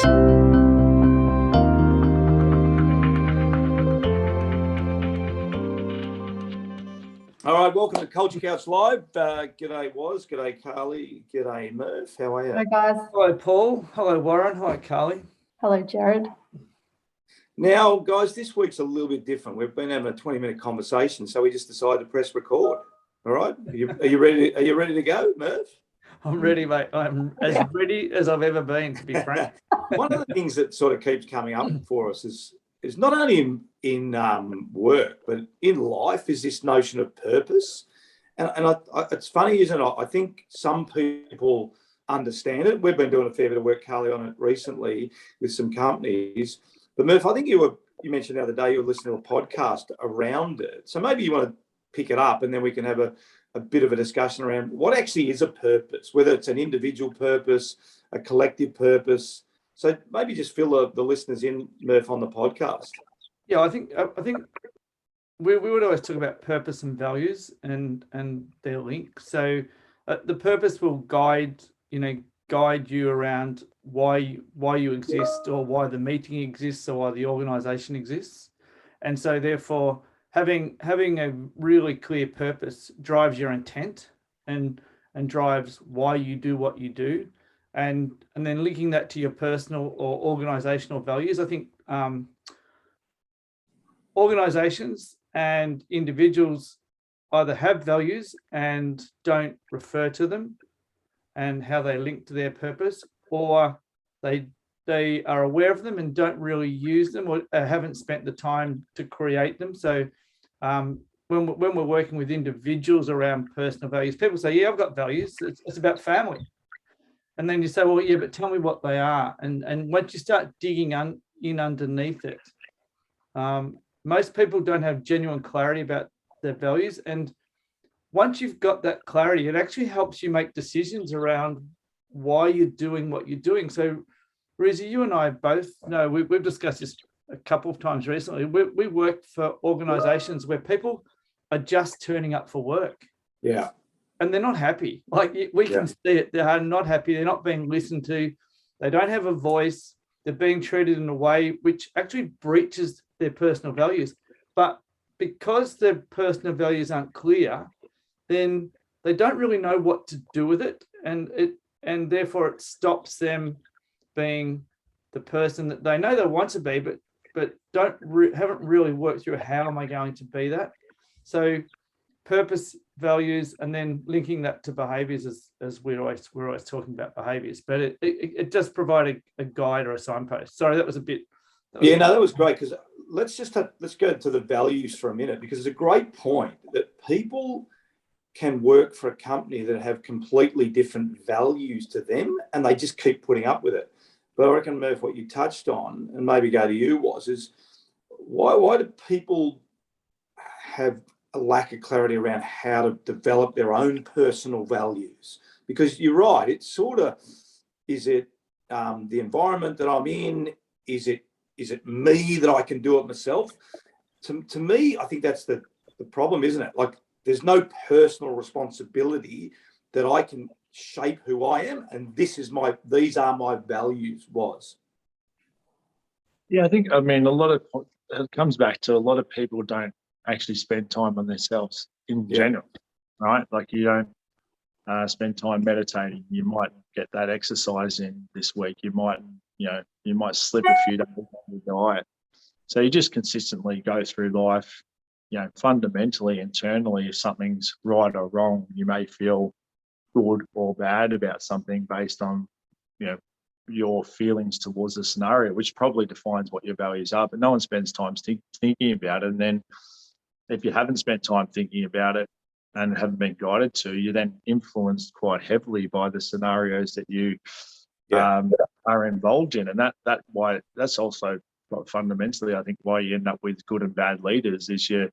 All right, welcome to Culture Couch Live. G'day Woz, g'day Carly, g'day Murph. How are you? Hi guys. Hello Paul, hello Warren, hi Carly. Hello Jared. Now, guys, this week's a little bit different. We've been having a 20-minute conversation, so we just decided to press record. All right, are you ready? Are you ready to go, Murph? I'm ready, mate. I'm as ready as I've ever been, to be frank. One of the things that sort of keeps coming up for us is not only in work, but in life, is this notion of purpose. And it's funny, isn't it? I think some people understand it. We've been doing a fair bit of work, Carly, on it recently with some companies. But Murph, I think you mentioned the other day you were listening to a podcast around it. So maybe you want to pick it up and then we can have a bit of a discussion around what actually is a purpose, whether it's an individual purpose, a collective purpose. So maybe just fill the listeners in, Murph, on the podcast. Yeah, I think we would always talk about purpose and values and their link. So the purpose will guide you around why you exist, or why the meeting exists, or why the organisation exists. And so therefore having a really clear purpose drives your intent and drives why you do what you do. And then linking that to your personal or organisational values. I think organisations and individuals either have values and don't refer to them and how they link to their purpose, or they are aware of them and don't really use them, or haven't spent the time to create them. So when we're working with individuals around personal values, people say, yeah, I've got values. It's about family. And then you say, well, yeah, but tell me what they are. And once you start digging in underneath it, most people don't have genuine clarity about their values. And once you've got that clarity, it actually helps you make decisions around why you're doing what you're doing. So, Rizzy, you and I both know, we've discussed this a couple of times recently. We work for organisations where people are just turning up for work. Yeah. And they're not happy. Like we can see it. They are not happy. They're not being listened to. They don't have a voice. They're being treated in a way which actually breaches their personal values. But because their personal values aren't clear, then they don't really know what to do with it. And therefore it stops them being the person that they know they want to be, but haven't really worked through how am I going to be that. So purpose, values, and then linking that to behaviours, as we're always talking about behaviours, but it does provide a guide or a signpost. Sorry, that was a bit. That was great, because let's go to the values for a minute, because it's a great point that people can work for a company that have completely different values to them, and they just keep putting up with it. But I reckon, Murph, what you touched on, and maybe go to you, is why do people have a lack of clarity around how to develop their own personal values? Because you're right, it's sort of, is it the environment that I'm in? Is it me that I can do it myself? To me, I think that's the problem, isn't it? Like, there's no personal responsibility that I can shape who I am, and these are my values. Yeah, I mean, it comes back to a lot of people don't actually spend time on themselves in general, right? Like, you don't spend time meditating. You might get that exercise in this week. You might slip a few days on your diet. So you just consistently go through life, fundamentally, internally, if something's right or wrong, you may feel good or bad about something based on, your feelings towards the scenario, which probably defines what your values are, but no one spends time thinking about it. And then if you haven't spent time thinking about it and haven't been guided to, you're then influenced quite heavily by the scenarios that you are involved in. And that's also fundamentally, I think, why you end up with good and bad leaders, is you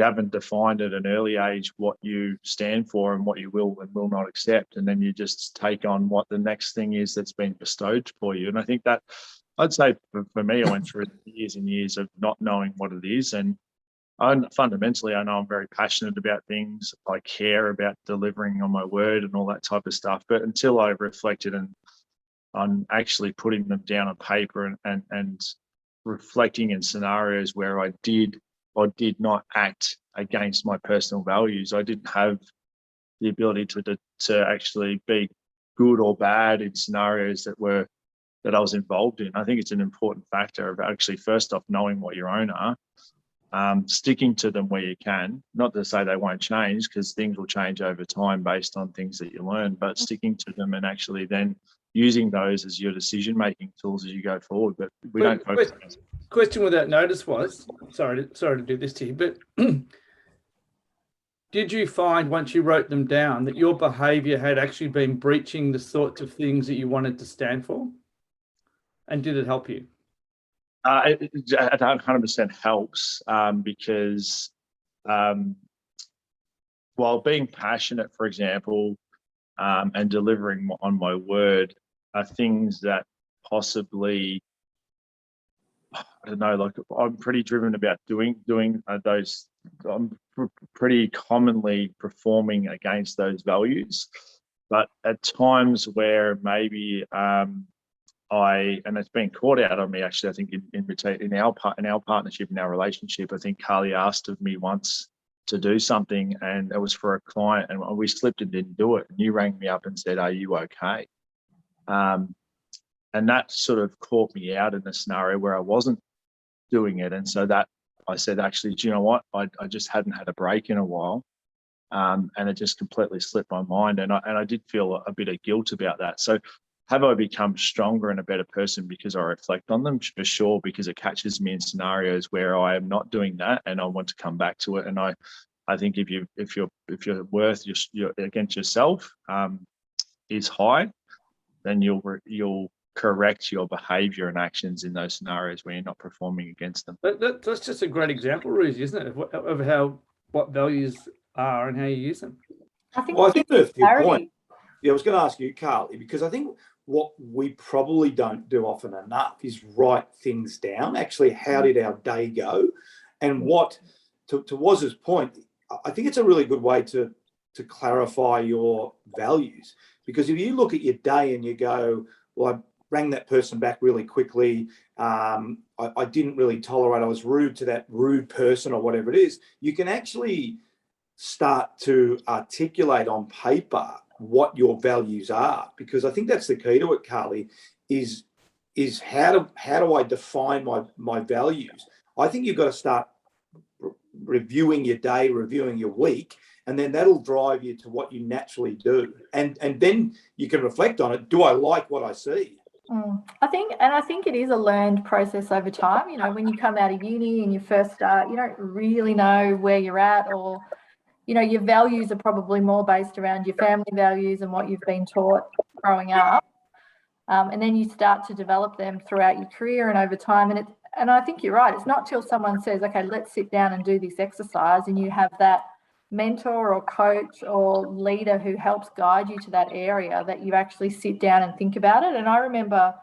haven't defined at an early age what you stand for and what you will and will not accept. And then you just take on what the next thing is that's been bestowed for you. And I think that, I'd say for me, I went through years and years of not knowing what it is. And fundamentally, I know I'm very passionate about things. I care about delivering on my word and all that type of stuff. But until I reflected and on actually putting them down on paper and reflecting in scenarios where I did or did not act against my personal values. I didn't have the ability to actually be good or bad in scenarios that I was involved in. I think it's an important factor of actually, first off, knowing what your own are, sticking to them where you can, not to say they won't change, because things will change over time based on things that you learn, but sticking to them and actually then using those as your decision-making tools as you go forward. But we don't focus on it. Question without notice was, sorry to do this to you, but did you find once you wrote them down that your behavior had actually been breaching the sorts of things that you wanted to stand for? And did it help you? It 100% helps because while being passionate, for example, and delivering on my word are things that possibly, I don't know, like I'm pretty driven about doing those. I'm pretty commonly performing against those values, but at times where maybe and it's been caught out on me actually, I think in our partnership, in our relationship, I think Carly asked of me once to do something, and it was for a client, and we slipped and didn't do it. And you rang me up and said, "Are you okay?" And that sort of caught me out in a scenario where I wasn't doing it. And so that I said, actually, do you know what? I just hadn't had a break in a while. And it just completely slipped my mind. And I did feel a bit of guilt about that. So have I become stronger and a better person because I reflect on them? For sure, because it catches me in scenarios where I am not doing that and I want to come back to it. And I think if your worth you're against yourself is high, then you'll correct your behavior and actions in those scenarios where you're not performing against them. That's just a great example, Ruzi, isn't it, of what values are and how you use them. I think that's your point. Yeah, I was going to ask you, Carly, because I think what we probably don't do often enough is write things down. Actually, how did our day go? And what, to Waz's point, I think it's a really good way to clarify your values. Because if you look at your day and you go, well, I rang that person back really quickly, I didn't really tolerate, I was rude to that rude person or whatever it is, you can actually start to articulate on paper what your values are, because I think that's the key to it, Carly, is how do I define my values? I think you've got to start reviewing your day, reviewing your week, and then that'll drive you to what you naturally do. And then you can reflect on it. Do I like what I see? I think it is a learned process over time. You know, when you come out of uni and you first start, you don't really know where you're at, or you know, your values are probably more based around your family values and what you've been taught growing up. And then you start to develop them throughout your career and over time. And I think you're right. It's not till someone says, okay, let's sit down and do this exercise, and you have that mentor or coach or leader who helps guide you to that area, that you actually sit down and think about it. And I remember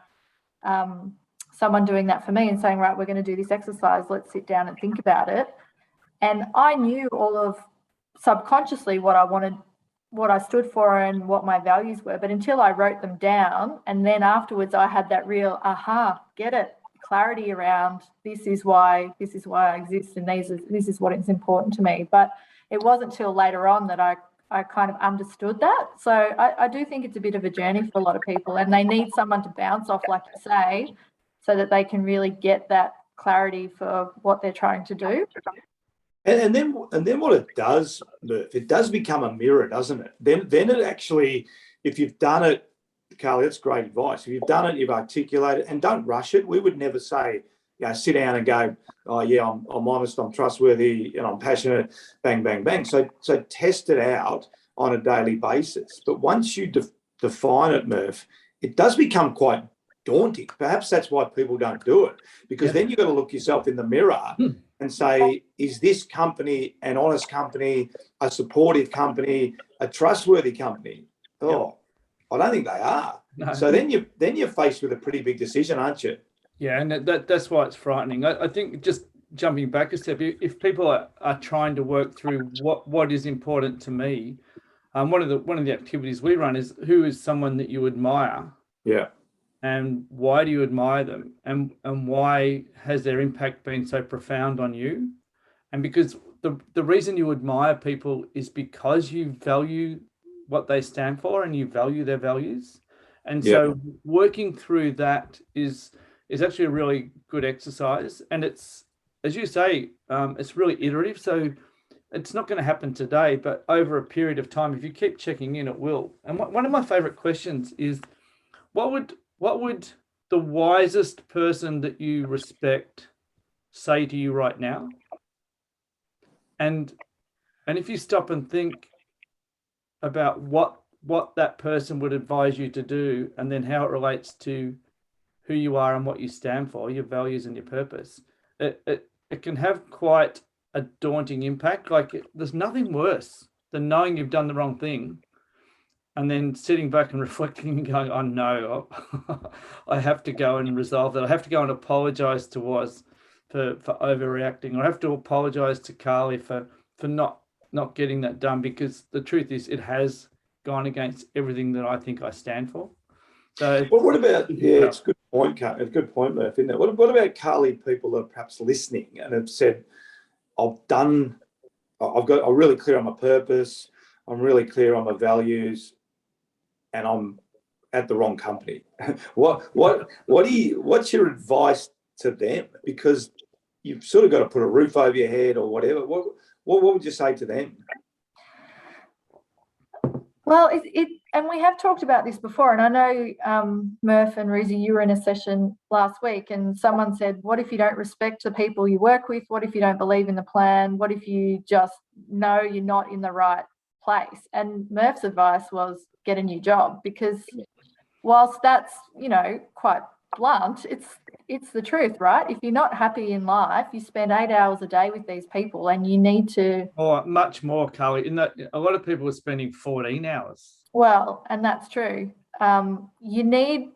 someone doing that for me and saying, right, we're going to do this exercise. Let's sit down and think about it. And I knew all of subconsciously what I wanted, what I stood for and what my values were. But until I wrote them down, and then afterwards I had that real get it, clarity around this is why I exist, and this is what is important to me. But it wasn't till later on that I kind of understood that. So I do think it's a bit of a journey for a lot of people, and they need someone to bounce off, like you say, so that they can really get that clarity for what they're trying to do. And then what it does, Murph, it does become a mirror, doesn't it? Then it actually, if you've done it, Carly, that's great advice. If you've done it, you've articulated, and don't rush it. We would never say, sit down and go, oh yeah, I'm honest, I'm trustworthy, and I'm passionate, bang, bang, bang. So test it out on a daily basis. But once you define it, Murph, it does become quite daunting. Perhaps that's why people don't do it, because then you've got to look yourself in the mirror and say, is this company an honest company, a supportive company, a trustworthy company? Oh, I don't think they are. No. So then you're faced with a pretty big decision, aren't you? Yeah, and that's why it's frightening. I think, just jumping back a step, if people are trying to work through what is important to me, one of the activities we run is, who is someone that you admire? Yeah. and why do you admire them, and why has their impact been so profound on you? And because the reason you admire people is because you value what they stand for and you value their values. And so working through that is actually a really good exercise. And it's, as you say, it's really iterative. So it's not going to happen today, but over a period of time, if you keep checking in, it will. And one of my favorite questions is, what would the wisest person that you respect say to you right now? And if you stop and think about what that person would advise you to do, and then how it relates to who you are and what you stand for, your values and your purpose, it can have quite a daunting impact. Like, there's nothing worse than knowing you've done the wrong thing and then sitting back and reflecting and going, oh no, I have to go and resolve that. I have to go and apologize to Woz for overreacting. I have to apologize to Carly for not getting that done, because the truth is it has gone against everything that I think I stand for. So, well, what about, it's a good point, It's a good point, Murph, isn't it? What about Carly, people that are perhaps listening and have said, I'm really clear on my purpose, I'm really clear on my values, and I'm at the wrong company. What's your advice to them? Because you've sort of got to put a roof over your head or whatever. What would you say to them? Well, and we have talked about this before, and I know, Murph and Rizzy, you were in a session last week and someone said, what if you don't respect the people you work with? What if you don't believe in the plan? What if you just know you're not in the right place? And Murph's advice was, get a new job, because whilst that's, quite blunt, it's the truth, right? If you're not happy in life, you spend 8 hours a day with these people, and you need to... Or much more, Carly. In that, a lot of people are spending 14 hours. Well, and that's true. You need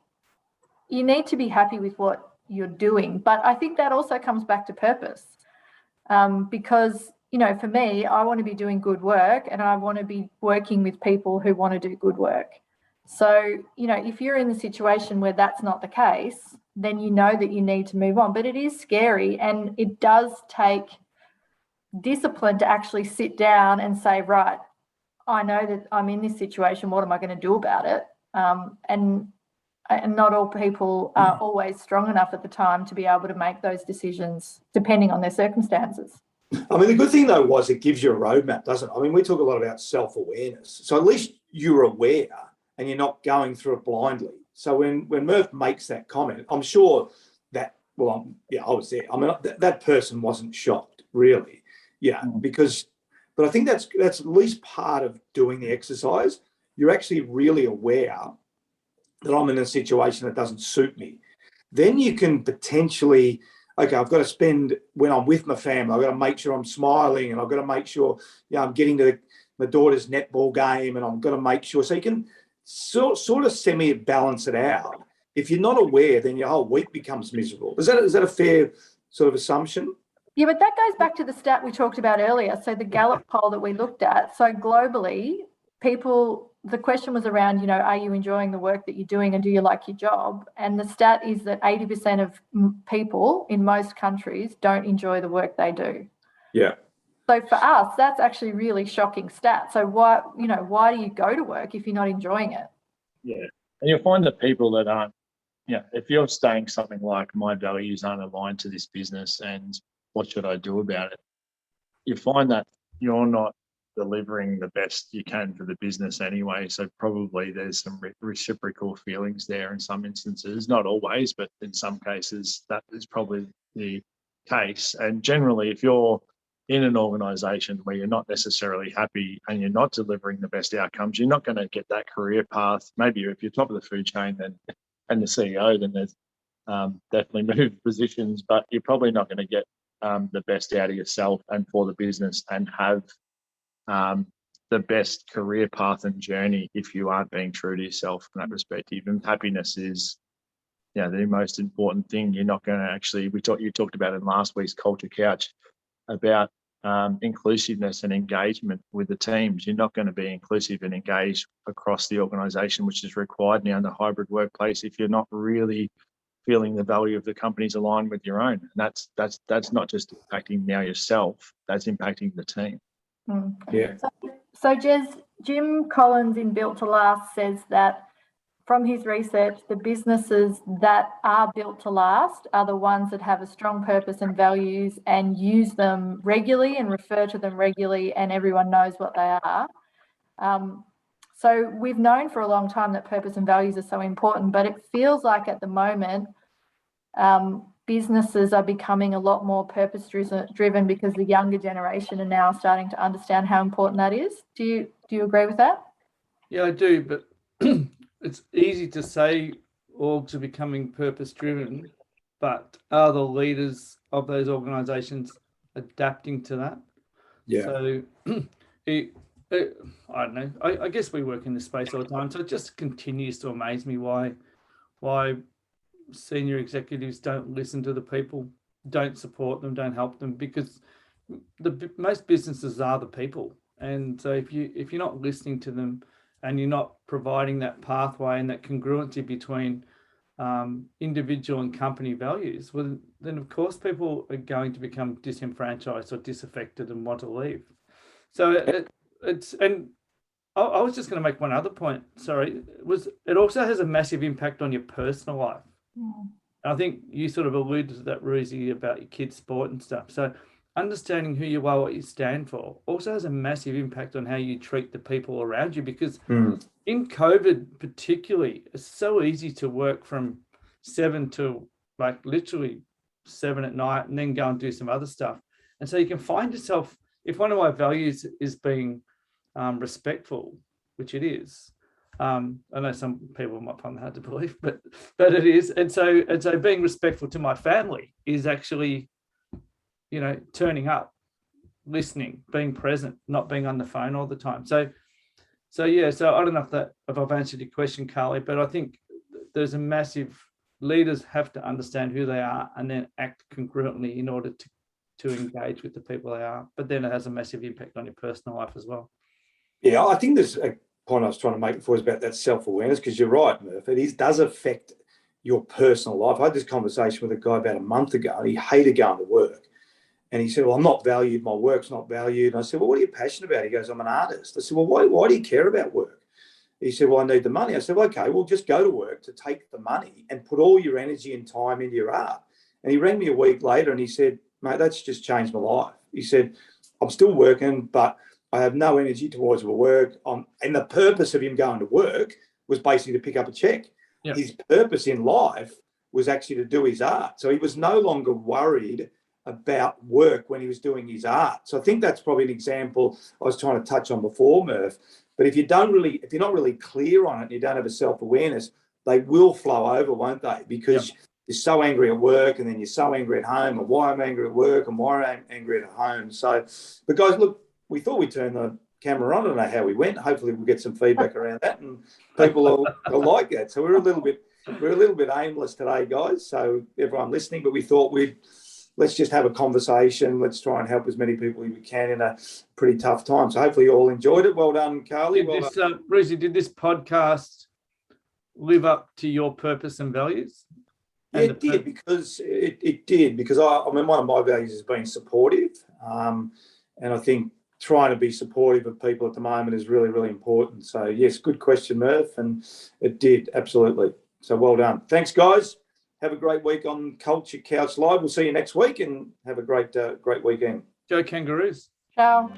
to be happy with what you're doing, but I think that also comes back to purpose, because, for me, I want to be doing good work, and I want to be working with people who want to do good work. So, if you're in the situation where that's not the case, then you know that you need to move on. But it is scary, and it does take discipline to actually sit down and say, right, I know that I'm in this situation, what am I going to do about it? And not all people are always strong enough at the time to be able to make those decisions depending on their circumstances. I mean, the good thing, though, was it gives you a roadmap, doesn't it? I mean, we talk a lot about self-awareness. So at least you're aware and you're not going through it blindly. So when Murph makes that comment, I'm sure that, I was there. I mean, that person wasn't shocked, really. Yeah, but I think that's at least part of doing the exercise. You're actually really aware that I'm in a situation that doesn't suit me. Then you can potentially, okay, I've got to spend, when I'm with my family, I've got to make sure I'm smiling, and I've got to make sure, I'm getting to my daughter's netball game, and I've got to make sure. So you can sort of semi-balance it out. If you're not aware, then your whole week becomes miserable. Is that a fair sort of assumption? Yeah, but that goes back to the stat we talked about earlier. So the Gallup poll that we looked at. So globally, the question was around, are you enjoying the work that you're doing, and do you like your job? And the stat is that 80% of people in most countries don't enjoy the work they do. Yeah. So for us, that's actually really shocking stat. So why do you go to work if you're not enjoying it? Yeah. And you'll find that people that aren't, if you're saying something like, my values aren't aligned to this business and what should I do about it? You find that you're not delivering the best you can for the business anyway. So probably there's some reciprocal feelings there in some instances, not always, but in some cases that is probably the case. And generally, if you're in an organisation where you're not necessarily happy and you're not delivering the best outcomes, you're not going to get that career path. Maybe if you're top of the food chain and the CEO, then there's definitely moved positions, but you're probably not going to get the best out of yourself and for the business and have the best career path and journey if you aren't being true to yourself in that perspective. And happiness is the most important thing. You're not going to actually, you talked about in last week's Culture Couch about inclusiveness and engagement with the teams. You're not going to be inclusive and engaged across the organisation, which is required now in the hybrid workplace, if you're not really feeling the value of the company's aligned with your own. And that's not just impacting now yourself, that's impacting the team. Yeah. So Jim Collins in Built to Last says that from his research, the businesses that are built to last are the ones that have a strong purpose and values and use them regularly and refer to them regularly, and everyone knows what they are. So we've known for a long time that purpose and values are so important, but it feels like at the moment, businesses are becoming a lot more purpose driven because the younger generation are now starting to understand how important that is. Do you agree with that? Yeah, I do, but it's easy to say orgs are becoming purpose driven, but are the leaders of those organizations adapting to that? Yeah. So I don't know. I guess we work in this space all the time, so it just continues to amaze me why senior executives don't listen to the people, don't support them, don't help them, because most businesses are the people. And so if you're not listening to them and you're not providing that pathway and that congruency between individual and company values, well, then of course people are going to become disenfranchised or disaffected and want to leave. So I was just going to make one other point. Sorry, it also has a massive impact on your personal life. I think you sort of alluded to that, Ruzi, about your kids' sport and stuff. So understanding who you are, what you stand for, also has a massive impact on how you treat the people around you, because in COVID particularly, it's so easy to work from 7 to like literally 7 at night and then go and do some other stuff. And so you can find yourself, if one of my values is being respectful, which it is, I know some people might find that hard to believe, but it is. And so being respectful to my family is actually, turning up, listening, being present, not being on the phone all the time. So I don't know if I've answered your question, Carly, but I think there's a massive, leaders have to understand who they are and then act congruently in order to engage with the people they are. But then it has a massive impact on your personal life as well. Yeah, I think there's a point I was trying to make before is about that self-awareness, because you're right, Murph. It does affect your personal life. I had this conversation with a guy about a month ago, and he hated going to work. And he said, well, I'm not valued. My work's not valued. And I said, well, what are you passionate about? He goes, I'm an artist. I said, well, why do you care about work? He said, well, I need the money. I said, well, okay, well, just go to work to take the money and put all your energy and time into your art. And he rang me a week later and he said, mate, that's just changed my life. He said, I'm still working, but I have no energy towards my work. And the purpose of him going to work was basically to pick up a check. Yep. His purpose in life was actually to do his art. So he was no longer worried about work when he was doing his art. So I think that's probably an example I was trying to touch on before, Murph. But if you're not really clear on it and you don't have a self-awareness, they will flow over, won't they? Because you're so angry at work and then you're so angry at home, and why I'm angry at work and why I'm angry at home. So, but guys, look, we thought we'd turn the camera on. I don't know how we went. Hopefully we'll get some feedback around that and people will like that. So we're a little bit aimless today, guys. So everyone listening, but we thought let's just have a conversation. Let's try and help as many people as we can in a pretty tough time. So hopefully you all enjoyed it. Well done, Carly. Ruzi, did this podcast live up to your purpose and values? Yeah, it did, because it did, because I mean, one of my values is being supportive. And I think trying to be supportive of people at the moment is really, really important. So yes, good question, Murph. And it did, absolutely. So well done. Thanks, guys. Have a great week on Culture Couch Live. We'll see you next week and have a great weekend. Go Kangaroos. Ciao.